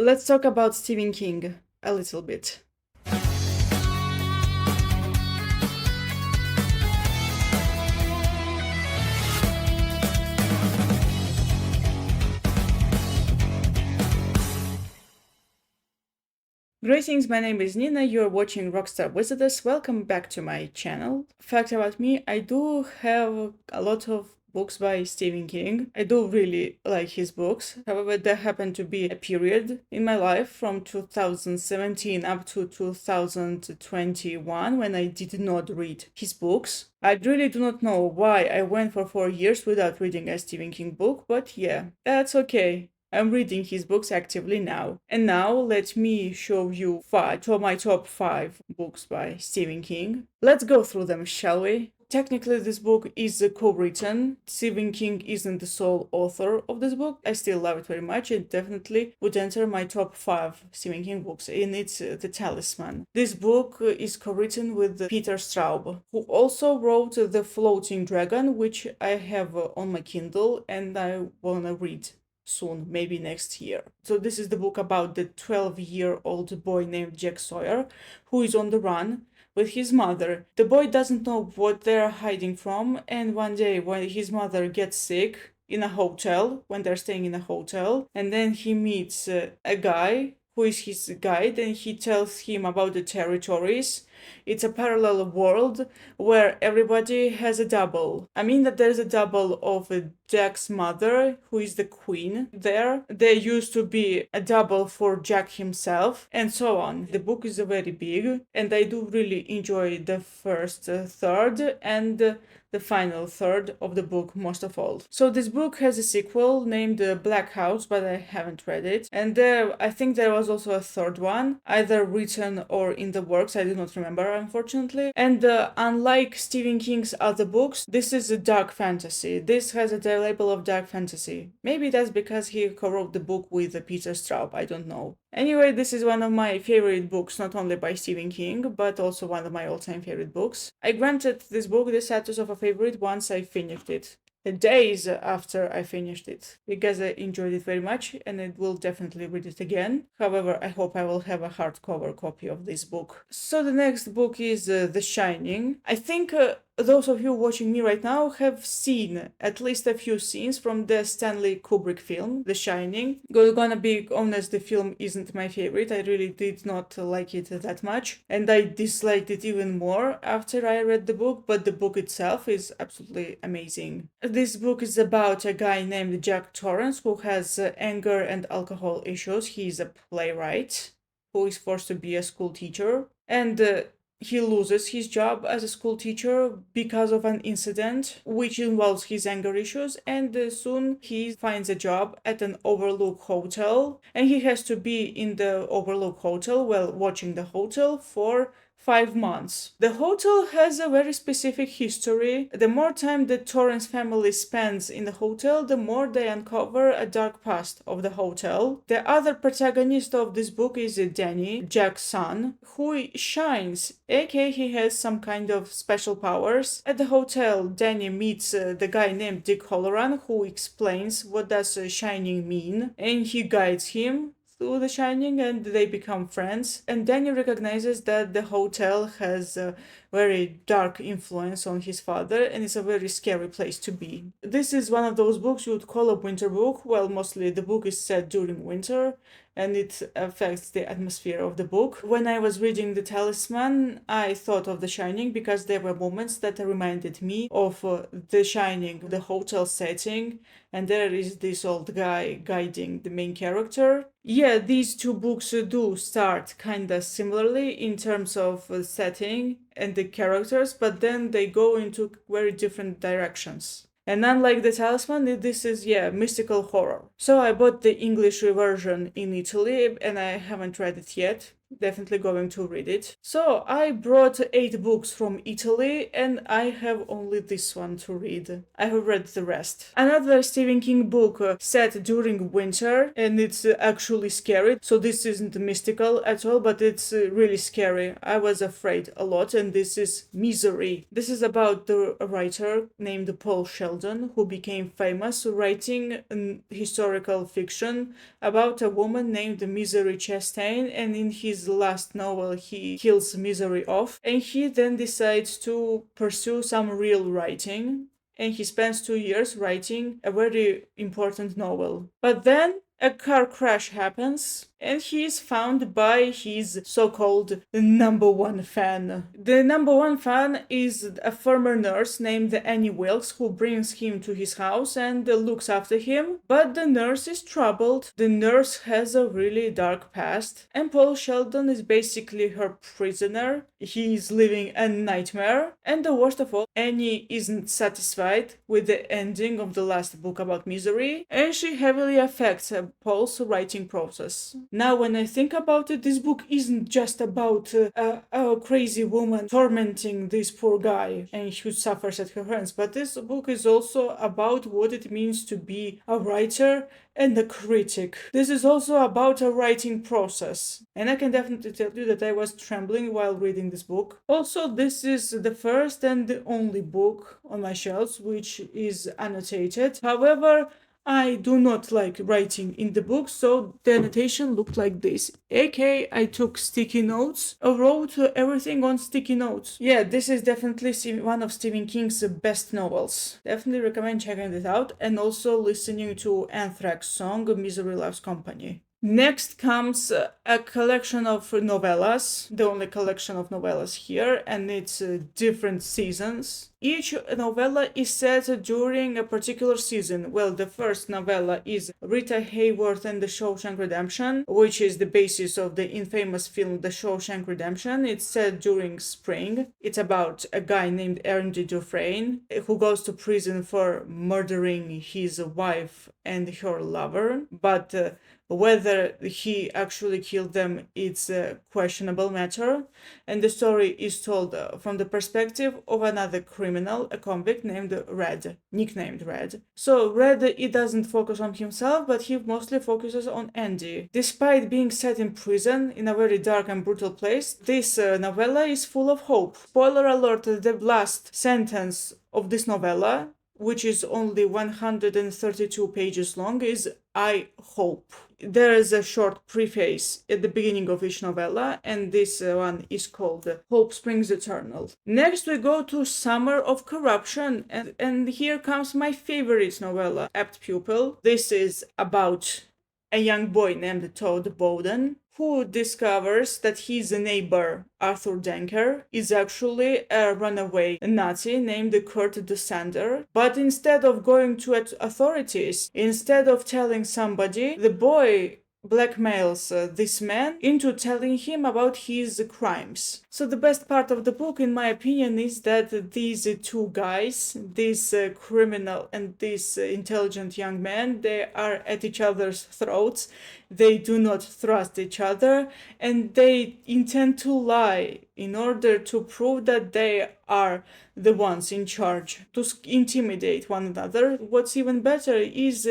Let's talk about Stephen King a little bit. Greetings, my name is Nina, you're watching Rockstar Wizardess. Welcome back to my channel. Fact about me, I do have a lot of books by Stephen King. I do really like his books. However, there happened to be a period in my life from 2017 up to 2021 when I did not read his books. I really do not know why I went for 4 years without reading a Stephen King book, but yeah, that's okay. I'm reading his books actively now. And now let me show you my top 5 books by Stephen King. Let's go through them, shall we? Technically, this book is co-written. Stephen King isn't the sole author of this book. I still love it very much. It definitely would enter my top 5 Stephen King books, and it's The Talisman. This book is co-written with Peter Straub, who also wrote The Floating Dragon, which I have on my Kindle and I wanna read soon, maybe next year. So this is the book about the 12-year-old boy named Jack Sawyer, who is on the run with his mother. The boy doesn't know what they're hiding from, and one day when his mother gets sick in a hotel, when they're staying in a hotel, and then he meets a guy who is his guide, and he tells him about the territories. It's a parallel world where everybody has a double. I mean that there's a double of Jack's mother, who is the queen there. There used to be a double for Jack himself, and so on. The book is very big, and I do really enjoy the first third and the final third of the book most of all. So this book has a sequel named Black House, but I haven't read it. And I think there was also a third one, either written or in the works. I do not remember, unfortunately. And unlike Stephen King's other books, this is a dark fantasy. This has a label of dark fantasy. Maybe that's because he co-wrote the book with Peter Straub, I don't know. Anyway, this is one of my favorite books, not only by Stephen King, but also one of my all-time favorite books. I granted this book the status of a favorite once I finished it. Days after I finished it, because I enjoyed it very much and I will definitely read it again. However, I hope I will have a hardcover copy of this book. So the next book is The Shining. I think those of you watching me right now have seen at least a few scenes from the Stanley Kubrick film, The Shining. Gonna be honest, the film isn't my favorite. I really did not like it that much, and I disliked it even more after I read the book, but the book itself is absolutely amazing. This book is about a guy named Jack Torrance who has anger and alcohol issues. He's a playwright who is forced to be a school teacher, and he loses his job as a school teacher because of an incident which involves his anger issues, and soon he finds a job at an overlook hotel, and he has to be in the overlook hotel while watching the hotel for 5 months. The hotel has a very specific history. The more time the Torrance family spends in the hotel, the more they uncover a dark past of the hotel. The other protagonist of this book is Danny, Jack's son, who shines, aka he has some kind of special powers. At the hotel, Danny meets the guy named Dick Halloran, who explains what does shining mean, and he guides him through The Shining, and they become friends. And Danny recognizes that the hotel has a very dark influence on his father, and it's a very scary place to be. This is one of those books you would call a winter book. Well, mostly the book is set during winter, and it affects the atmosphere of the book. When I was reading The Talisman, I thought of The Shining because there were moments that reminded me of The Shining, the hotel setting, and there is this old guy guiding the main character. Yeah, these two books do start kinda similarly in terms of setting and the characters, but then they go into very different directions. And unlike The Talisman, this is, mystical horror. So I bought the English version in Italy, and I haven't read it yet. definitely going to read it. So I brought 8 books from Italy and I have only this one to read. I have read the rest. Another Stephen King book set during winter, and it's actually scary. So this isn't mystical at all, but it's really scary. I was afraid a lot, and this is Misery. This is about the writer named Paul Sheldon who became famous writing historical fiction about a woman named Misery Chastain, and in his last novel he kills Misery off, and he then decides to pursue some real writing, and he spends 2 years writing a very important novel. But then a car crash happens, and he is found by his so-called number one fan. The number one fan is a former nurse named Annie Wilkes who brings him to his house and looks after him, but the nurse is troubled. The nurse has a really dark past, and Paul Sheldon is basically her prisoner. He is living a nightmare, and the worst of all, Annie isn't satisfied with the ending of the last book about Misery, and she heavily affects Paul's writing process. Now, when I think about it, this book isn't just about a crazy woman tormenting this poor guy and who suffers at her hands, but this book is also about what it means to be a writer and a critic. This is also about a writing process, and I can definitely tell you that I was trembling while reading this book. Also, this is the first and the only book on my shelves which is annotated. However, I do not like writing in the book, so the annotation looked like this. aka I took sticky notes, I wrote everything on sticky notes. Yeah, this is definitely one of Stephen King's best novels. Definitely recommend checking it out, and also listening to Anthrax song Misery Loves Company. Next comes a collection of novellas, the only collection of novellas here, and it's different seasons. Each novella is set during a particular season. Well, the first novella is Rita Hayworth and The Shawshank Redemption, which is the basis of the infamous film The Shawshank Redemption. It's set during spring. It's about a guy named Andy Dufresne who goes to prison for murdering his wife and her lover, but whether he actually killed them, it's a questionable matter, and the story is told from the perspective of another criminal, a convict named Red, nicknamed Red. So Red, it doesn't focus on himself, but he mostly focuses on Andy. Despite being set in prison in a very dark and brutal place, this novella is full of hope. Spoiler alert, the last sentence of this novella, which is only 132 pages long, is "I hope." There is a short preface at the beginning of each novella, and this one is called Hope Springs Eternal. Next we go to Summer of Corruption, and here comes my favorite novella, Apt Pupil. This is about a young boy named Todd Bowden who discovers that his neighbor, Arthur Denker, is actually a runaway Nazi named Kurt Dusander. But instead of going to authorities, instead of telling somebody, the boy blackmails this man into telling him about his crimes. So the best part of the book, in my opinion, is that these two guys, this criminal and this intelligent young man, they are at each other's throats. They do not trust each other, and they intend to lie in order to prove that they are the ones in charge, to intimidate one another. What's even better is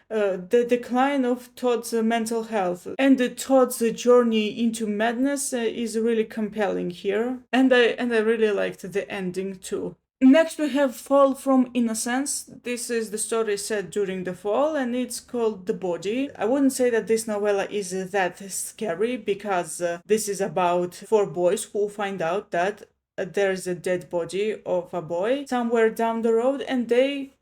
the decline of Todd's mental health, and Todd's journey into madness is really compelling here, and I really liked the ending too. Next we have Fall from Innocence. This is the story set during the fall, and it's called The Body. I wouldn't say that this novella is that scary, because this is about 4 boys who find out that there's a dead body of a boy somewhere down the road, and they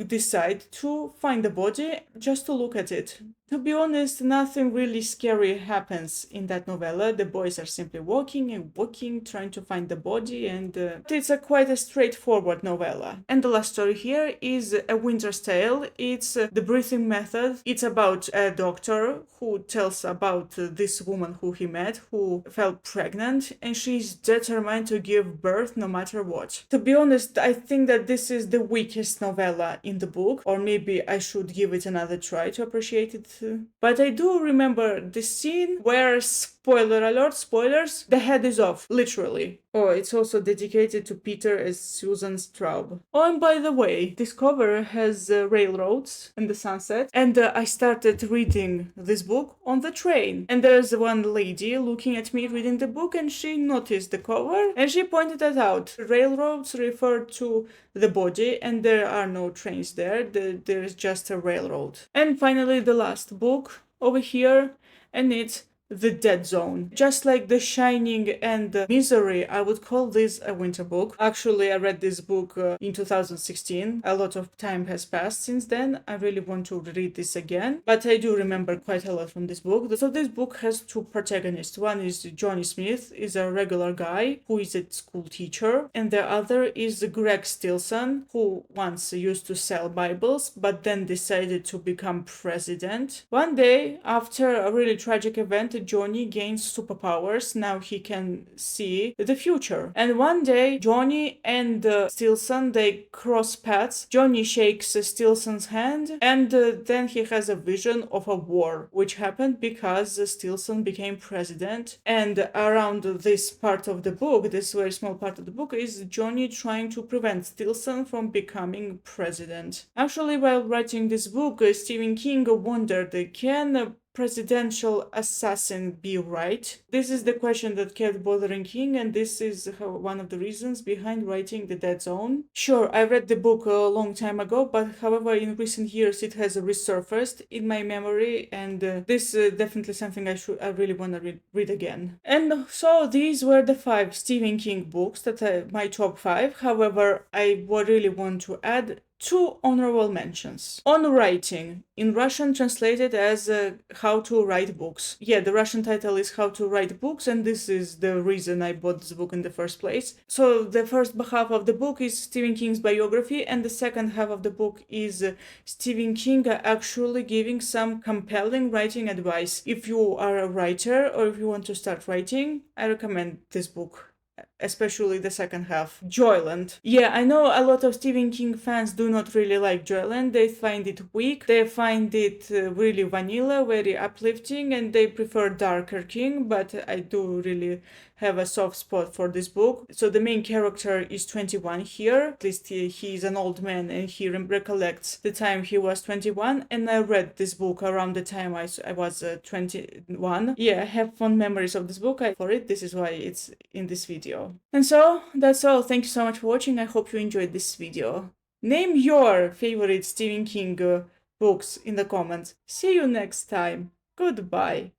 decide to find the body just to look at it. To be honest, nothing really scary happens in that novella. The boys are simply walking and walking, trying to find the body, and it's quite a straightforward novella. And the last story here is A Winter's Tale. It's the breathing method. It's about a doctor who tells about this woman who he met, who fell pregnant, and she's determined to give birth no matter what. To be honest, I think that this is the weakest novella in the book, or maybe I should give it another try to appreciate it. But I do remember the scene where Spoiler alert, spoilers, the head is off, literally. Oh, it's also dedicated to Peter as Susan Straub. Oh, and by the way, this cover has railroads and the sunset, and I started reading this book on the train. And there's one lady looking at me reading the book, and she noticed the cover, and she pointed that out. Railroads refer to the body, and there are no trains there. There's just a railroad. And finally, the last book over here, and it's The Dead Zone. Just like The Shining and Misery, I would call this a winter book. Actually, I read this book in 2016. A lot of time has passed since then. I really want to read this again, but I do remember quite a lot from this book. So this book has two protagonists. One is Johnny Smith, is a regular guy who is a school teacher, and the other is Greg Stilson, who once used to sell Bibles, but then decided to become president. One day, after a really tragic event, Johnny gains superpowers. Now he can see the future. And one day, Johnny and Stilson, they cross paths. Johnny shakes Stilson's hand, and then he has a vision of a war, which happened because Stilson became president. And around this part of the book, this very small part of the book, is Johnny trying to prevent Stilson from becoming president. Actually, while writing this book, Stephen King wondered, can presidential assassin be right? This is the question that kept bothering King, and this is one of the reasons behind writing The Dead Zone. Sure, I read the book a long time ago, but however, in recent years it has resurfaced in my memory, and this is definitely something I really want to read again. And so these were the 5 Stephen King books that are my top 5. However, I really want to add 2 honorable mentions. On Writing, in Russian translated as How to Write Books. Yeah, the Russian title is How to Write Books, and this is the reason I bought this book in the first place. So the first half of the book is Stephen King's biography, and the second half of the book is Stephen King actually giving some compelling writing advice. If you are a writer or if you want to start writing, I recommend this book, especially the second half. Joyland. Yeah, I know a lot of Stephen King fans do not really like Joyland. They find it weak, they find it really vanilla, very uplifting, and they prefer darker King, but I do really have a soft spot for this book. So the main character is 21 here. At least he is an old man, and he recollects the time he was 21, and I read this book around the time I was 21. Yeah, I have fond memories of this book. For it, this is why it's in this video. And so that's all. Thank you so much for watching. I hope you enjoyed this video. Name your favorite Stephen King books in the comments. See you next time. Goodbye.